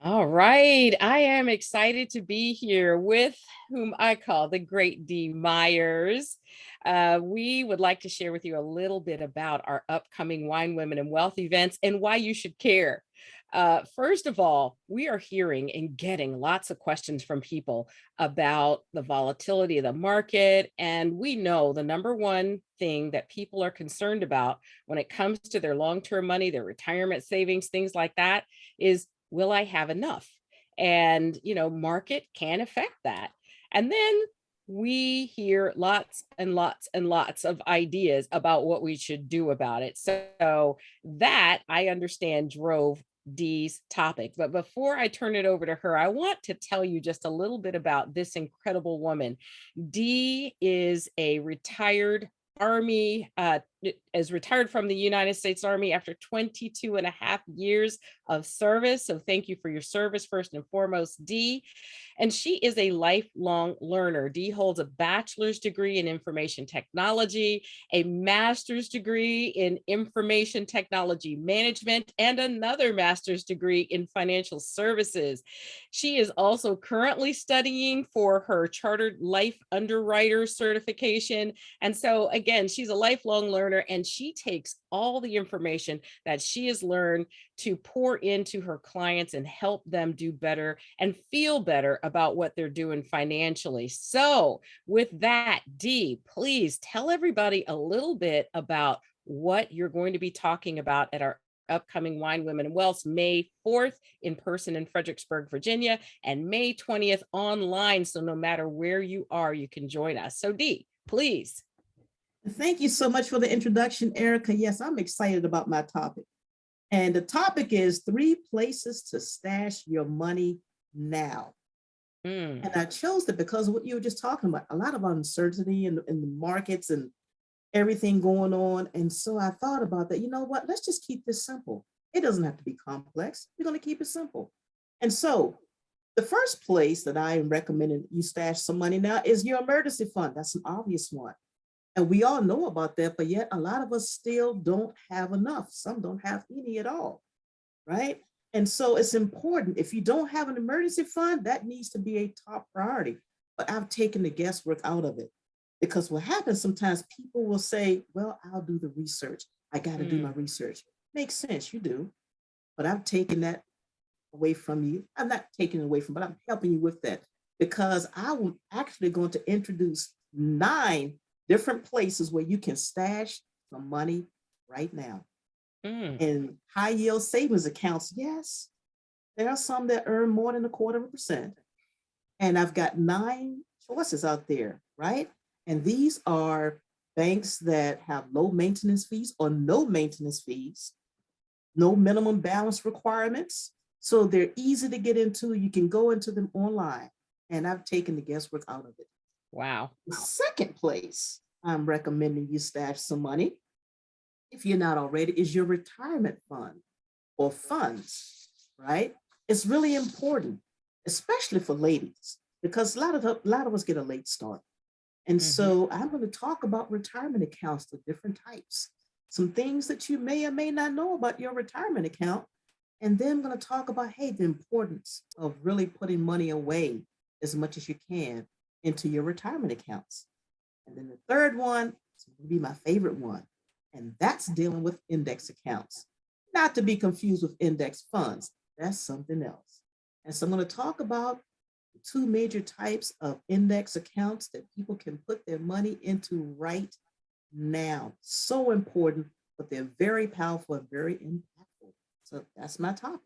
All right. I am excited to be here with whom I call the great Dee Myers. We would like to share with you a little bit about our upcoming Wine, Women, and Wealth events and why you should care. First of all, we are hearing and getting lots of questions from people about the volatility of the market. And we know the number one thing that people are concerned about when it comes to their long term money, their retirement savings, things like that is, will I have enough? And, market can affect that. And then we hear lots and lots and lots of ideas about what we should do about it. So that I understand drove Dee's topic. But before I turn it over to her, I want to tell you just a little bit about this incredible woman. Dee is a retired Army, is retired from the United States Army after 22 and a half years of service. So thank you for your service, first and foremost, Dee. And she is a lifelong learner. Dee holds a bachelor's degree in information technology, a master's degree in information technology management, and another master's degree in financial services. She is also currently studying for her chartered life underwriter certification. And so, again, she's a lifelong learner and she takes all the information that she has learned to pour into her clients and help them do better and feel better about what they're doing financially. So, with that, Dee, please tell everybody a little bit about what you're going to be talking about at our upcoming Wine, Women, and Wealth, May 4th in person in Fredericksburg, Virginia, and May 20th online. So no matter where you are, you can join us. So Dee, please. Thank you so much for the introduction, Erica. Yes, I'm excited about my topic. And the topic is 3 places to stash your money now. And I chose it because of what you were just talking about, a lot of uncertainty in the markets and everything going on. And so I thought about that, you know what, let's just keep this simple. It doesn't have to be complex. We're going to keep it simple. And so the first place that I am recommending you stash some money now is your emergency fund. That's an obvious one. And we all know about that, but yet a lot of us still don't have enough. Some don't have any at all, right? And so it's important. If you don't have an emergency fund, that needs to be a top priority. But I've taken the guesswork out of it because what happens sometimes people will say, well, I'll do the research. I got to do my research. Makes sense, you do. But I've taken that away from you. I'm not taking it away from, but I'm helping you with that because I'm actually going to introduce 9 different places where you can stash some money right now. And high yield savings accounts, yes, there are some that earn more than 0.25%. And I've got 9 choices out there, right? And these are banks that have low maintenance fees or no maintenance fees, no minimum balance requirements. So they're easy to get into. You can go into them online. And I've taken the guesswork out of it. Wow. The second place I'm recommending you stash some money, if you're not already, is your retirement fund or funds, right? It's really important, especially for ladies, because a lot of us get a late start. And so I'm going to talk about retirement accounts, the different types, some things that you may or may not know about your retirement account. And then I'm going to talk about, hey, the importance of really putting money away as much as you can into your retirement accounts. And then the third one will be my favorite one, and that's dealing with index accounts, not to be confused with index funds. That's something else. And so I'm going to talk about the 2 major types of index accounts that people can put their money into right now. So important, but they're very powerful and very impactful. So that's my topic.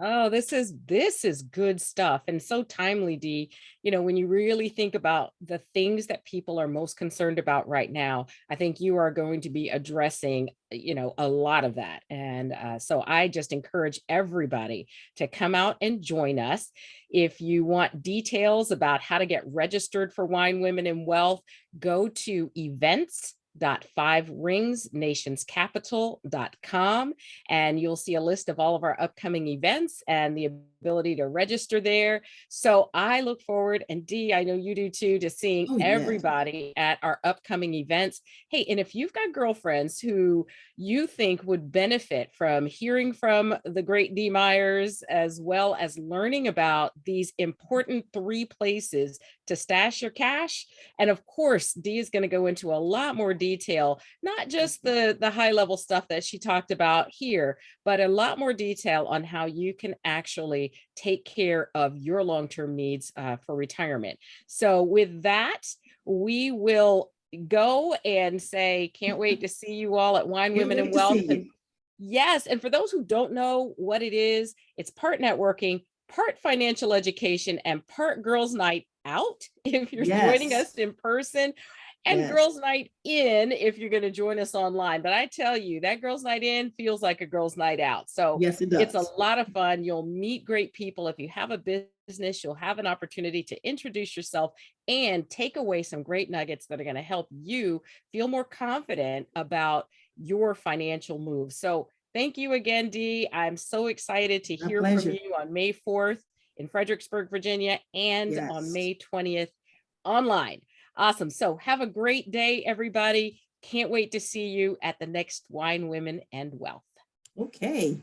Oh, this is good stuff and so timely, Dee. When you really think about the things that people are most concerned about right now, I think you are going to be addressing, a lot of that. And so I just encourage everybody to come out and join us. If you want details about how to get registered for Wine, Women, and Wealth, go to events www.5ringsnationscapital.com, and you'll see a list of all of our upcoming events and the ability to register there. So I look forward, and Dee, I know you do too, to seeing Oh, yes. everybody at our upcoming events. Hey, and if you've got girlfriends who you think would benefit from hearing from the great Dee Myers, as well as learning about these important 3 places to stash your cash. And of course, Dee is going to go into a lot more detail, not just the high level stuff that she talked about here, but a lot more detail on how you can actually take care of your long-term needs for retirement. So with that, we will go and say, can't wait to see you all at Wine, Can't Women, wait and to see Wealth. you. And yes, and for those who don't know what it is, it's part networking, part financial education, and part girls' night out if you're joining Yes. us in person, and Yes. girls' night in if you're going to join us online. But I tell you, that girls' night in feels like a girls' night out. So Yes, it it's a does. lot of fun. You'll meet great people. If you have a business, you'll have an opportunity to introduce yourself and take away some great nuggets that are going to help you feel more confident about your financial moves. So thank you again, Dee. I'm so excited to My hear from pleasure. you on May 4th in Fredericksburg, Virginia, and on Yes. May 20th online. Awesome. So have a great day, everybody. Can't wait to see you at the next Wine, Women, and Wealth. Okay.